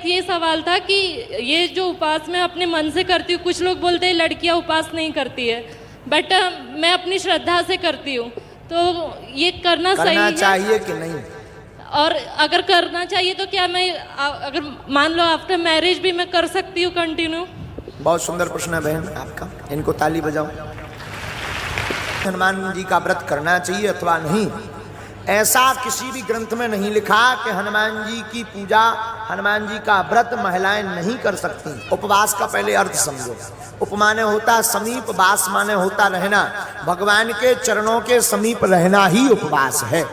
एक ये सवाल था कि ये जो उपवास मैं अपने मन से करती हूँ, कुछ लोग बोलते हैं लड़कियाँ उपवास नहीं करती है, बट मैं अपनी श्रद्धा से करती हूँ, तो ये करना सही है? चाहिए कि नहीं? और अगर करना चाहिए तो क्या मैं अगर मान लो आफ्टर मैरिज भी मैं कर सकती हूँ कंटिन्यू? बहुत सुंदर प्रश्न है बहन आपका, इनको ताली बजाओ। हनुमान जी का व्रत करना चाहिए अथवा नहीं, ऐसा किसी भी ग्रंथ में नहीं लिखा कि हनुमान जी की पूजा, हनुमान जी का व्रत महिलाएं नहीं कर सकती। उपवास का पहले अर्थ समझो। उप माने होता समीप, वास माने होता रहना। भगवान के चरणों के समीप रहना ही उपवास है,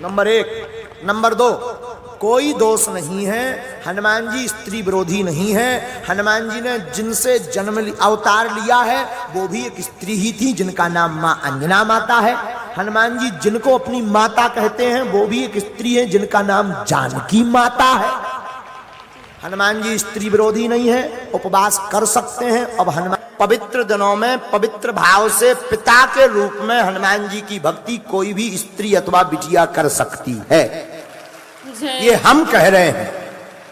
नंबर एक। नंबर दो, कोई दोष नहीं है, हनुमान जी स्त्री विरोधी नहीं है। हनुमान जी ने जिनसे अवतार लिया है वो भी एक स्त्री ही थी, जिनका नाम मां अंजना माता है। हनुमान जी जिनको अपनी माता कहते हैं वो भी एक स्त्री है, जिनका नाम जानकी माता है। हनुमान जी स्त्री विरोधी नहीं है, उपवास कर सकते हैं। अब हनुमान पवित्र दिनों में पवित्र भाव से पिता के रूप में हनुमान जी की भक्ति कोई भी स्त्री अथवा बिटिया कर सकती है, ये हम कह रहे हैं।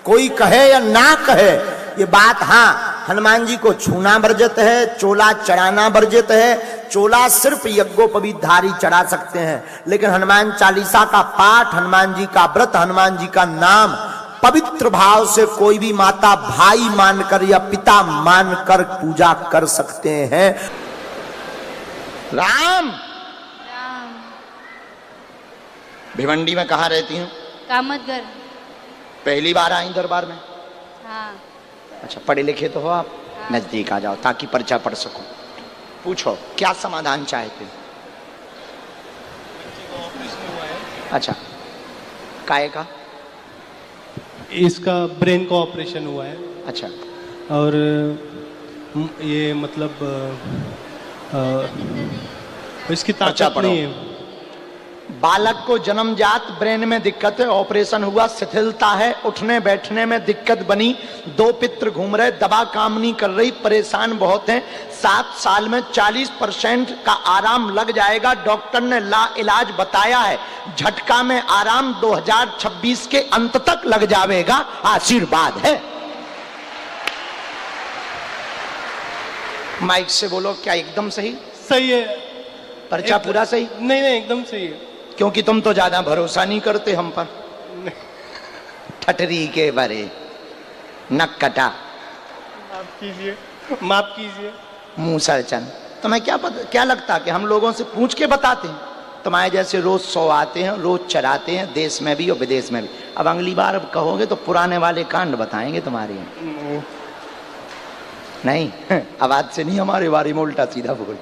कोई कहे या ना कहे ये बात, हाँ, हनुमान जी को छूना वर्जित है, चोला चढ़ाना वर्जित है। चोला सिर्फ यज्ञोपवीतधारी चढ़ा सकते हैं, लेकिन हनुमान चालीसा का पाठ, हनुमान जी का व्रत, हनुमान जी का नाम पवित्र भाव से कोई भी माता भाई मानकर या पिता मानकर पूजा कर सकते हैं। राम भिवंडी में कहाँ रहती हूँ? कामतगर। पहली बार आई दरबार में? हाँ। अच्छा, पढ़े लिखे तो हो आप? हाँ। नजदीक आ जाओ ताकि पर्चा पढ़ सको। पूछो क्या समाधान चाहते हो? अच्छा, काहे का? इसका ब्रेन का ऑपरेशन हुआ है। अच्छा, और ये मतलब इसकी ताकत नहीं है। बालक को जन्मजात ब्रेन में दिक्कत है, ऑपरेशन हुआ, शिथिलता है, उठने बैठने में दिक्कत बनी, 2 पित्र घूम रहे, दवा काम नहीं कर रही, परेशान बहुत हैं। 7 साल में 40% का आराम लग जाएगा, डॉक्टर ने इलाज बताया है। झटका में आराम 2026 के अंत तक लग जाएगा, आशीर्वाद है। माइक से बोलो, क्या एकदम सही? सही है। पर्चा पूरा सही? नहीं नहीं, एकदम सही है। क्योंकि तुम तो ज्यादा भरोसा नहीं करते हम पर। ठटरी के बारे नक कटा। माफ कीजिए, माफ कीजिए। मुंह सरचन। तुम्हें क्या लगता कि हम लोगों से पूछ के बताते हैं? तुम्हारे जैसे रोज 100 आते हैं, रोज चराते हैं, देश में भी और विदेश में भी। अब अगली बार अब कहोगे तो पुराने वाले कांड बताएंगे तुम्हारे। नहीं, आवाज से नहीं, हमारे बारे में उल्टा सीधा बोल।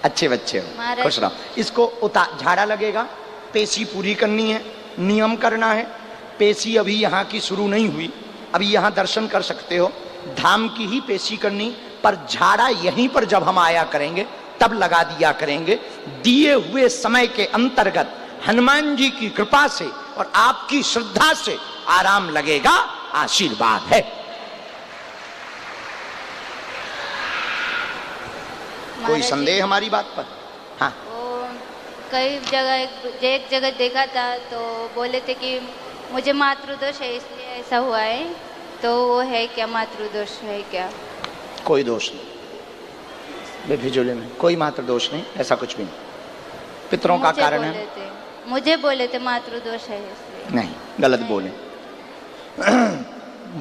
अच्छे बच्चे हो, खुश रहो। इसको झाड़ा लगेगा, पेशी पूरी करनी है, नियम करना है। पेशी अभी यहाँ की शुरू नहीं हुई, अभी यहाँ दर्शन कर सकते हो। धाम की ही पेशी करनी, पर झाड़ा यहीं पर जब हम आया करेंगे तब लगा दिया करेंगे। दिए हुए समय के अंतर्गत हनुमान जी की कृपा से और आपकी श्रद्धा से आराम लगेगा, आशीर्वाद है। कोई संदेह हमारी बात पर? हाँ, वो कई जगह एक जगह देखा था तो बोले थे कि मुझे मातृदोष है इसलिए ऐसा हुआ है, तो वो है क्या? मातृदोष है क्या? कोई दोष नहीं बेफिजूले में, कोई मातृदोष नहीं, ऐसा कुछ भी नहीं। पितरों का कारण है। मुझे बोले थे मातृदोष है इसलिए। नहीं, गलत बोले।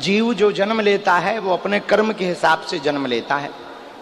जीव जो जन्म लेता है वो अपने कर्म के हिसाब से जन्म लेता है।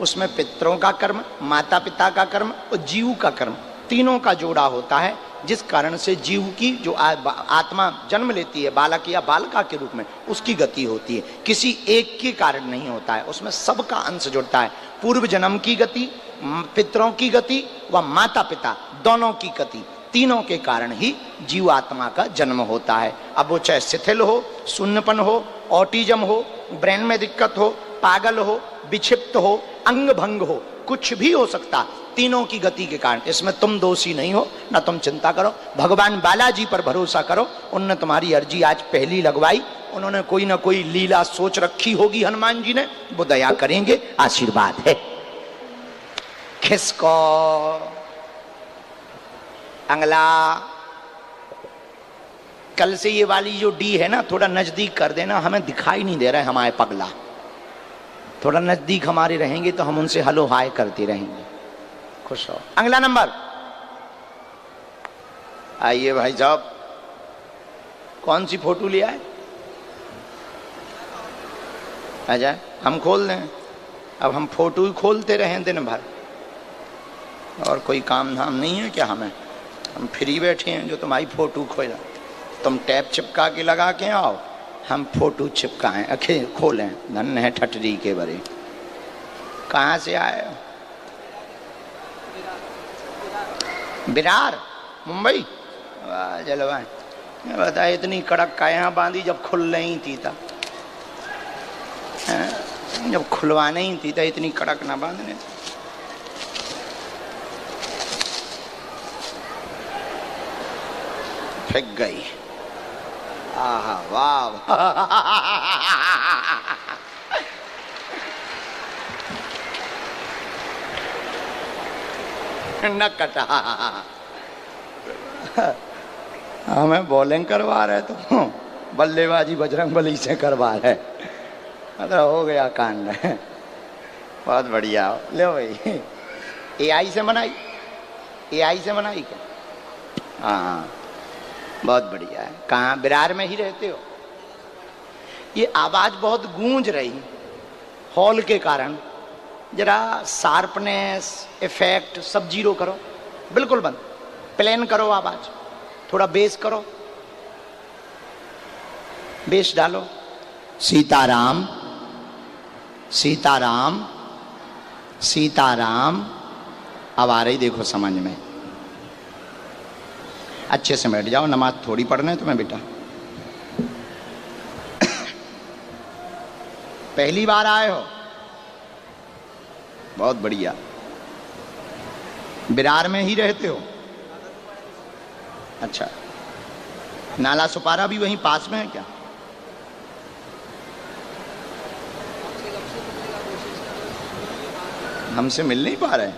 उसमें पितरों का कर्म, माता पिता का कर्म और जीव का कर्म, तीनों का जोड़ा होता है, जिस कारण से जीव की जो आत्मा जन्म लेती है बालक या बालिका के रूप में, उसकी गति होती है। किसी एक के कारण नहीं होता है, उसमें सबका अंश जुड़ता है। पूर्व जन्म की गति, पितरों की गति व माता पिता दोनों की गति, तीनों के कारण ही जीव आत्मा का जन्म होता है। अब वो चाहे शिथिल हो, शून्यपन हो, ऑटिज्म हो, ब्रेन में दिक्कत हो, पागल हो, विक्षिप्त हो, अंग भंग हो, कुछ भी हो सकता, तीनों की गति के कारण। इसमें तुम दोषी नहीं हो, ना तुम चिंता करो। भगवान बालाजी पर भरोसा करो, उनने तुम्हारी अर्जी आज पहली लगवाई। उन्होंने कोई ना कोई लीला सोच रखी होगी हनुमान जी ने, वो दया करेंगे, आशीर्वाद है। खिसको अंगला कल से ये वाली जो डी है ना थोड़ा नजदीक कर देना, हमें दिखाई नहीं दे रहा है हमारे पगला। थोड़ा नजदीक हमारे रहेंगे तो हम उनसे हलो हाय करते रहेंगे। खुश हो। अगला नंबर आइए भाई साहब, कौन सी फोटो लिया है? अच्छा हम खोल दें, अब हम फोटो ही खोलते रहें दिन भर, और कोई काम धाम नहीं है क्या हमें? हम फ्री बैठे हैं जो तुम्हारी फोटो खोला। तुम टैप चिपका के लगा के आओ, हम फोटो चिपकाएं अखे खोलें। धन है ठटरी के बरे। कहाँ से आए हो? बिरार मुंबई। वाह जलवा बता, इतनी कड़क का यहाँ बांधी जब खुल नहीं थी था, जब खुलवाने ही थी था इतनी कड़क ना बांधने। फेंक गई। आहा वाह न कटा। हमें बॉलिंग करवा रहे तो बल्लेबाजी बजरंगबली से करवा रहे, मतलब हो गया कांड। बहुत बढ़िया। ले भाई, एआई से बनाई? एआई से बनाई क्या? हाँ बहुत बढ़िया है। कहाँ? बिरार में ही रहते हो? ये आवाज बहुत गूंज रही हॉल के कारण, जरा शार्पनेस इफेक्ट सब जीरो करो, बिल्कुल बंद। प्लेन करो आवाज, थोड़ा बेस करो, बेस डालो। सीताराम सीताराम सीताराम। अब आ रही देखो समझ में। अच्छे से बैठ जाओ, नमाज थोड़ी पढ़ना है तुम्हें बेटा। पहली बार आए हो? बहुत बढ़िया। बिरार में ही रहते हो? अच्छा, नाला सुपारा भी वहीं पास में है क्या? हमसे मिल नहीं पा रहे?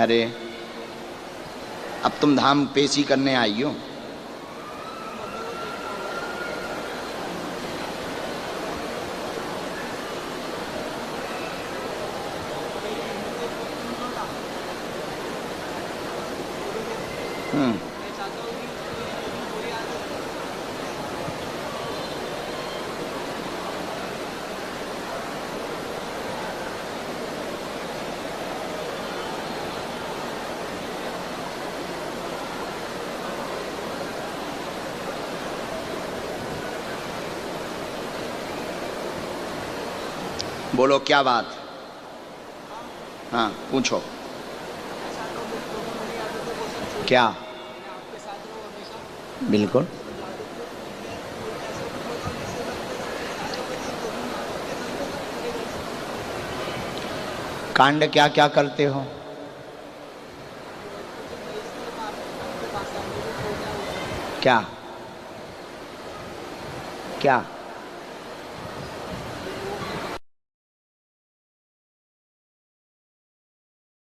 अरे अब तुम धाम पेशी करने आई हो? बोलो क्या बात? हाँ पूछो। क्या? बिल्कुल। कांड क्या क्या करते हो? क्या क्या?